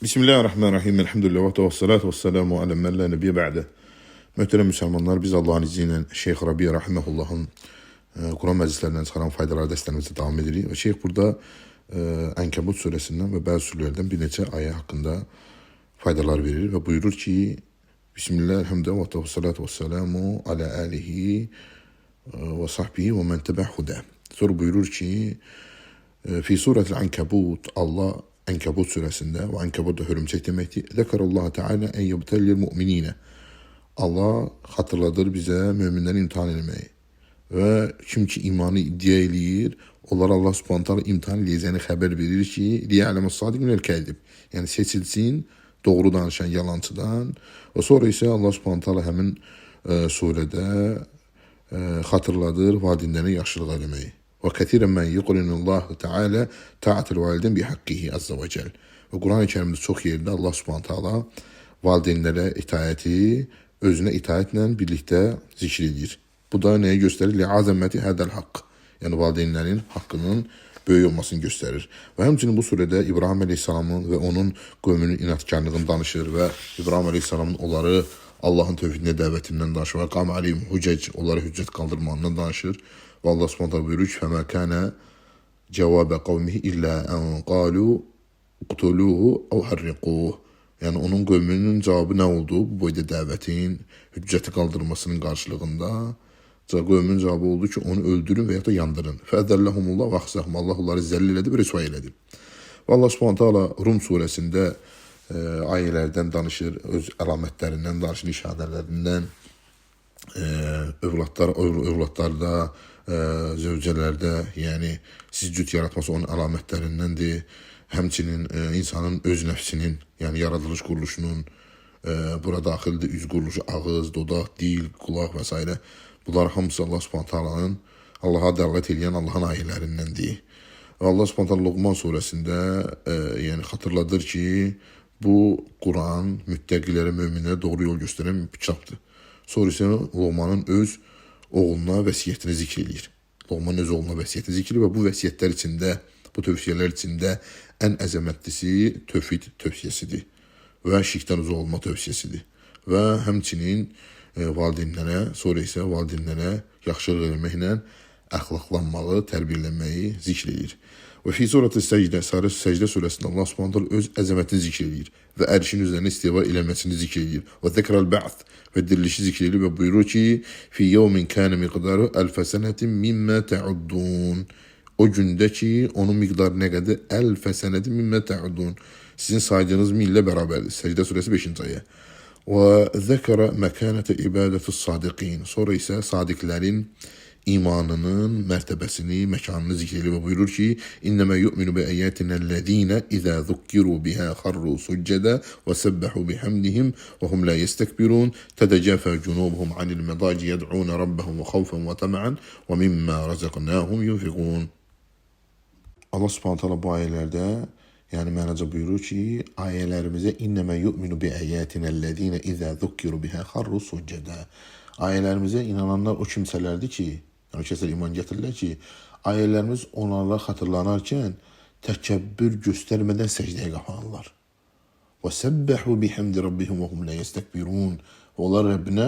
Bismillahirrahmanirrahim. Elhamdülillah ve salatu ve selamu ala men la nebiye ba'de. Muhterem Müslümanlar, biz Allah'ın izniyle Şeyh Rabi Rahimahullah'ın Kur'an məclislerinden çıxaran faydalar dərslərimizə davam edirik. Və Şeyh burada Ənkəbut surəsindən və bəzi surələrdən bir neçə ayə haqqında faydalar verir və buyurur ki, Bismillah, elhamdülillah və salatu və selamu ala alihi və sahbihi və mən təbəhudə. Sonra buyurur ki, fi surətil Ənkəbut, Allah Ənkəbut surəsində, və Ənkəbut da hörümçək deməkdir. Zəkarallahu Teala en yubtəlil mu'minina. Allah xatırladır bizə möminləri imtihan etməyi. Və kim ki imanı iddia eləyir, onlara Allah Subhanahu taala imtihan edəcəyini xəbər verir ki, liya'lemus sadiq minel kəzib. Yəni seçilsin doğru danışan yalancıdan. Və sonra isə Allah Subhanahu taala həmin surədə xatırladır valideynlərə yaxşılıq eləməyi. Və kəsirən mən yuqrinullahu Teala ta'atul validin bi haqqihi azza və cəl. Və Quran-ı Kərimdə çox yerdə Allah Subhanahu taala valideynlərə itaəti özünə itaətlə birlikdə zikr edir. Bu da nəyə göstərir? Li'azəməti hədəl haqq. Yəni valideynlərin haqqının böyük olmasını göstərir. Və həmçinin bu surədə İbrahim əleyhissalamın və onun qövmünün inatkarlığını danışır və İbrahim əleyhissalamın onları Allahın tövhidinə dəvətindən danışır və qam aleyhim hüccəc, onlara hüccət qaldırmağından danışır. Və Allah Subhanahu buyurur ki, فَمَا كَانَ جَوَابَ قَوْمِهِ إِلَّا أَنْ قَالُوا اُقْتُلُوهُ اَوْ حَرِّقُوهُ. Yəni onun qövmünün cavabı nə oldu? Bu boyda dəvətin, hüccəti qaldırmasının qarşılığında qövmünün cavabı oldu ki, onu öldürün və ya da yandırın. فَأَذَلَّهُمُ اللّٰهُ وَأَخْزَهُمْ. Allah onları zəllil edib, rüsvay elədi. Və Allah Subhanahu taala Rum surəsində ayələrdən danışır, öz əlamətlərindən danışır, işarələrindən, övladlarda, zövcələrdə, yəni siz cüt yaratması onun əlamətlərindəndir. Həmçinin insanın öz nəfsinin, yəni yaradılış quruluşunun bura daxildir, üz quruluşu, ağız, dodaq, dil, qulaq və s. Bunlar hamısı Allah Subhanahu taala'nın Allaha dəvət edən Allahın ayələrindəndir. Və Allah Subhanahu taala Luqman surəsində yəni xatırladır ki, bu Quran müttəqilərə, möminlərə doğru yol göstərən bir kitabdır. Sonra isə Luqmanın öz oğluna vəsiyyətini zikr edir. Luqmanın öz oğluna vəsiyyətini zikr edir və bu vəsiyyətlər içində, bu tövsiyələr içində ən əzəmətlisi tövhid tövsiyəsidir və şirkdən uzaq olma tövsiyəsidir. Və həmçinin valideynlərə, sonra isə valideynlərə yaxşılıq eləməklə əxlaqlanmağı, tərbiyələnməyi zikr edir. Və fi surəti səcdə, Səcdə surəsində Allah Subhanahu öz əzəmətini zikr edir və ərşin üzərinə istiva eləməsini zikr edir. Və zikral ba'th və dirilişi zikr edir və buyurur ki, fi yevmin kana miqdaru alf sanatin mimma ta'uddun. O gündə ki, onun miqdarı nə qədər? Alf sanatin mimma ta'uddun. Sizin saydığınız millə bərabərdir. Səcdə surəsi 5-ci ayə. Və zəkara məkanətə ibadətus sadiqin. Sonra isə sadiqlərin imanının mərtəbəsini, məkanını zikr edir və buyurur ki, İnnəmə yu'minu bi əyətinəl-ləzīnə izə zukkiru bihə xarru succədə və səbbəhu bihamdihim və hum la yestəkbirun tədəcəfə cunubuhum anil mədaci yəd'unə rabbəhum və xavfən və təməən və mimmə rəzəqnəhum yunfiqun. Allah Subhanahu taala bu ayələrdə yəni mənaca buyurur ki, ayələrimizə İnnəmə yu'minu bi əyətinəl-ləzīnə izə zukkiru bihə xarru succədə. Ayələrimizə inananlar o kimsələrdir ki, yəni kəsər iman gətirirlər ki, ayələrimiz onlarla xatırlanarkən təkəbbür göstərmədən səcdəyə qapanırlar. Və səbbəhu bihamdi rabbihim və hum la yestəkbirun. Və onlar Rəbbinə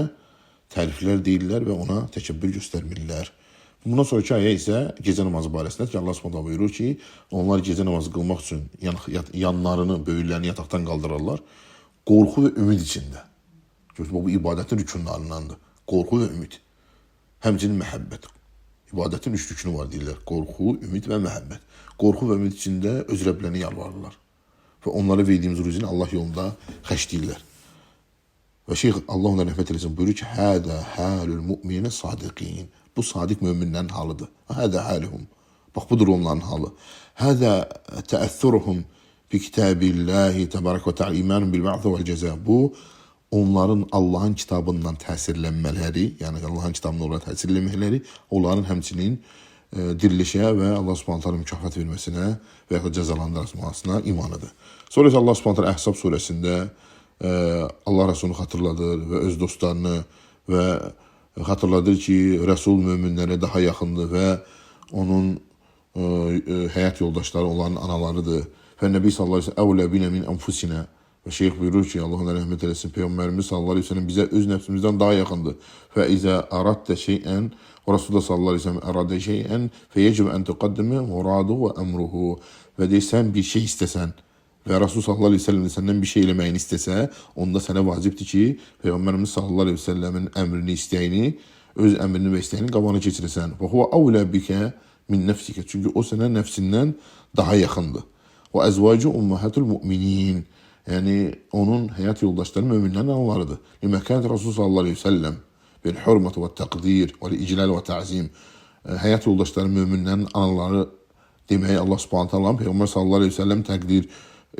təriflər deyirlər və ona təkəbbür göstərmirlər. Bundan sonraki ayə isə gecə namazı barəsində ki, Allah Subhanahu buyurur ki, onlar gecə namazı qılmaq üçün yanlarını, böyürlərini yataqdan qaldırarlar, qorxu və ümid içində. Bu ibadətin rükunlarındandır. Qorxu və ümid. Həmçinin məhəbbət. İbadətin 3 rükünü var deyirlər. Qorxu, ümid və məhəbbət. Qorxu və ümid içində öz Rəblərini yalvarırlar. Və onlara verdiyimiz ruzini Allah yolunda xərcləyirlər. Və Şeyx Allah ona rəhmət eləsin buyurur ki, Hədə həlül müminə sadiqin. Bu sadiq möminlərin halıdır. Hədə həlihum. Bax, budur onların halı. Hədə təəssüruhum bi kitabillahi təbarək və təala imanun bil ba'th vəl cəza. Bu onların Allahın kitabından təsirlənmələri, yəni Allahın kitabına olaraq təsirlənmələri, onların həmçinin dirilişə və Allah Subhanahu taala mükafat verməsinə və ya da cəzalandırılmasına imanıdır. Sonra isə Allah Subhanahu taala Əhzab surəsində Allah Rəsulunu xatırladır və öz dostlarını və xatırladır ki, Rəsul möminlərə daha yaxındır və onun həyat yoldaşları onların analarıdır Fənnəbi sallallahu aleyhi ve sellem əvlə binə min anfusina. Və şeyx buyurur ki, Allah ona rəhmət eləsin, Peyğəmbərimiz sallallahu aleyhi ve sellem bizə öz nəfsimizdən daha yaxındır. Fə izə araddə şeyən, və Rasulullah sallallahu aleyhi ve sellem əradə şeyən, fə yecib ən tuqaddimə muradu və əmruhu. Və deyirsən, bir şey istəsən və Rasul sallallahu aleyhi ve sellem səndən bir şey eləməyini istəsə, onda sənə vacibdir ki, Peyğəmbərimiz sallallahu aleyhi ve sellemin əmrini, istəyini, öz əmrini və istəyini qabağına keçirəsən. Və huvə əvlə bikə min nəfsikə. Çünki o sənə nəfsindən daha yaxındır. Və əzvacı ummahatul müminin. Yəni, onun həyat yoldaşları müminlərin analarıdır. Liməkənət Rasul sallallahu aleyhi ve sellem bil hürmət və təqdir və iclal və təzim. Həyat yoldaşları müminlərin anaları deməyi Allah subhanət Allah'ın Peyğəmbər sallallahu aleyhi ve sellem təqdir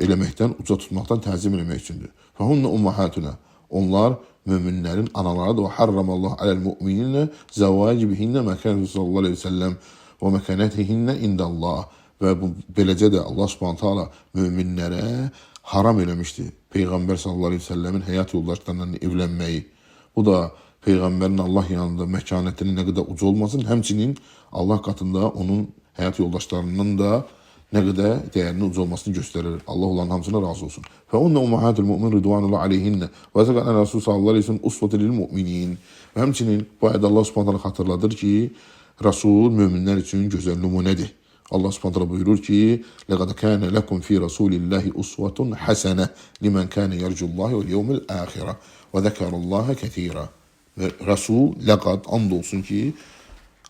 eləməkdən, uca tutmaqdan təzim eləmək üçündür. Fəhunna ummahatuna. Onlar müminlərin analarıdır. Və harramallahu aləl mümininə zəvacibihinnə məkənət sallallahu aleyhi ve sellem və məkənətihinnə indəllah. Və beləcə də Allah subhanət Allah müminlərə haram eləmişdi. Peyğəmbər sallallahu aleyhi ve sellemin həyat yoldaşlarından evlənməyi. Bu da Peyğəmbərin Allah yanında məkanətinin nə qədər uca olmasın, həmçinin Allah qatında onun həyat yoldaşlarının da nə qədər dəyərinin uca olmasını göstərir. Allah olan hamısına razı olsun. Fəunnə ummahatul mümin ridvanullah aleyhinnə və zəkən Rasul sallallahu aleyhi ve sellem usvətü lil müminin. Və həmçinin bu ayədə Allah subhanət xatırladır ki, Rasul müminlər üçün gözəl nümunədir. Allah subhanahu buyurur ki, لَقَدْ كَانَ لَكُمْ فِي رَسُولِ اللّٰهِ أُسْوَةٌ حَسَنَةٌ لِمَنْ كَانَ يَرْجُ اللّٰهِ وَالْيَوْمِ الْآخِرَةِ وَذَكَرَ اللّٰهَ كَثِيرًا. Ve Resul, laqad, andolsun ki,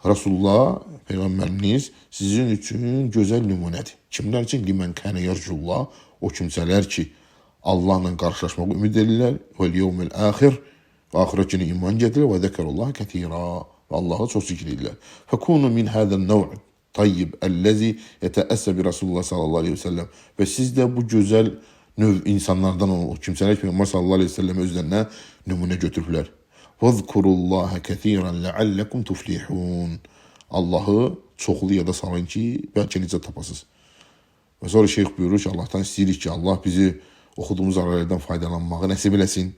Resulullah, Peyğəmbəriniz sizin üçün gözəl nümunədir. Kimlər üçün? لِمَنْ كَانَ يَرْجُ اللّٰهِ. O kimsələr ki, Allahla qarşılaşmaq ümid edirlər. وَالْيَوْمِ الْآخِرِ. Və axirət günü iman gətirir. وَذَكَرَ اللّٰهَ كَثِيرًا. Və Allah'a çox zikr edirlər. فَكُونُ مِنْ هَذَا النَّوْعِ tayyib əlləzi yətəəssər bi Rasulullah sallallahu aleyhi ve sellem. Və siz də bu gözəl növ insanlardan o kimsələr ki, Peyğəmbər sallallahu aleyhi ve sellem özlərinə nümunə götürüblər. Vəzkurullaha kəsirən ləalləkum tuflihun. Allahı çoxlu yada salın ki, bəlkə necə tapasınız. Və sonra şeyx buyurur ki, Allahdan istəyirik ki, Allah bizi oxuduğumuz ayələrdən faydalanmağı nəsib eləsin.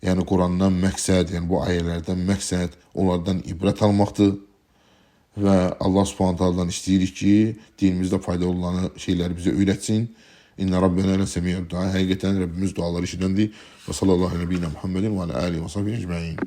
Yəni, Qurandan məqsəd, yəni bu ayələrdən məqsəd, onlardan ibrət almaqdır. Və Allah subhanət Allah'dan istəyirik ki, dinimizdə faydalı olan şeyləri bizə öyrətsin. İnna Rabbena lə semiyyəd dua. Həqiqətən Rəbbimiz duaları işidəndir. Və sallallahu aleyhi və səlləm Muhammedin və alə alihi və sahbihi ecmaîn.